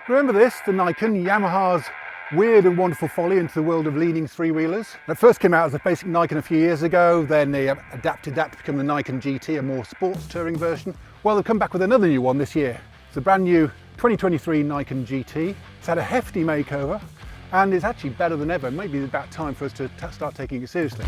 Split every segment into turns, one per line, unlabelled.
Remember this, the Niken, Yamaha's weird and wonderful folly into the world of leaning three-wheelers. It first came out as a basic Niken a few years ago, then they adapted that to become the Niken GT, a more sports touring version. Well, they've come back with another new one this year. It's a brand new 2023 Niken GT. It's had a hefty makeover and it's actually better than ever. Maybe it's about time for us to start taking it seriously.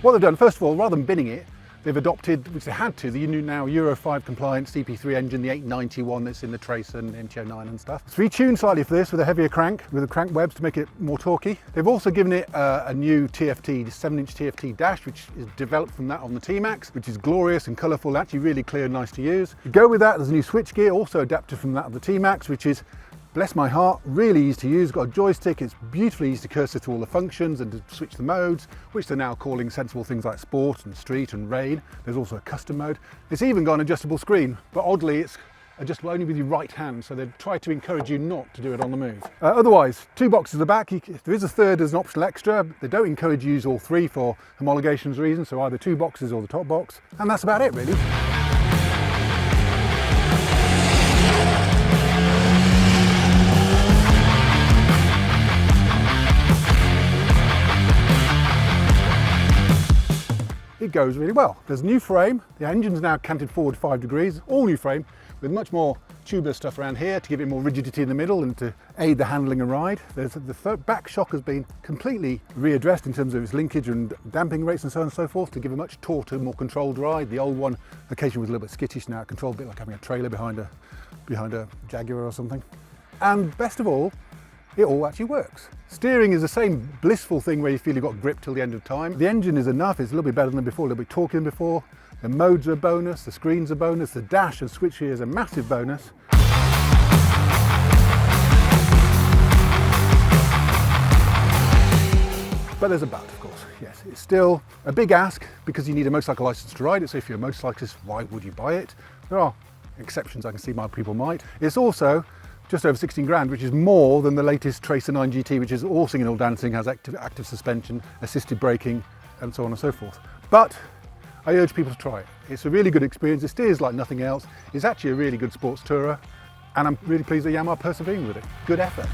What they've done, first of all, rather than binning it, they've adopted, which they had to, the new now Euro 5 compliant CP3 engine, the 891 that's in the Tracer and MT09 and stuff. It's retuned slightly for this with a heavier crank, with the crank webs to make it more torquey. They've also given it a new TFT, 7-inch TFT dash, which is developed from that on the T-Max, which is glorious and colourful, actually really clear and nice to use. To go with that, there's a new switch gear, also adapted from that of the T-Max, which is, bless my heart, really easy to use. Got a joystick, it's beautifully easy to cursor through all the functions and to switch the modes, which they're now calling sensible things like sport and street and rain. There's also a custom mode. It's even got an adjustable screen, but oddly it's adjustable only with your right hand, so they try to encourage you not to do it on the move. Otherwise, 2 boxes at the back. If there is a third as an optional extra. They don't encourage you to use all 3 for homologations reasons, so either 2 boxes or the top box. And that's about it really. It goes really well. There's a new frame, the engine's now canted forward 5 degrees, all new frame, with much more tubular stuff around here to give it more rigidity in the middle and to aid the handling and ride. The back shock has been completely readdressed in terms of its linkage and damping rates and so on and so forth to give a much tauter, more controlled ride. The old one occasionally was a little bit skittish, now controlled a bit like having a trailer behind a Jaguar or something. And best of all, it all actually works. Steering is the same blissful thing where you feel you've got grip till the end of time. The engine is enough, it's a little bit better than before, a little bit torquey than before. The modes are a bonus, the screen's a bonus, the dash and switch here is a massive bonus. But there's a but, of course, yes. It's still a big ask because you need a motorcycle license to ride it, so if you're a motorcyclist, why would you buy it? There are exceptions I can see why people might. It's also just over 16 grand, which is more than the latest Tracer 9 GT, which is all singing, all dancing, has active suspension, assisted braking, and so on and so forth. But I urge people to try it. It's a really good experience. It steers like nothing else. It's actually a really good sports tourer, and I'm really pleased that Yamaha are persevering with it. Good effort.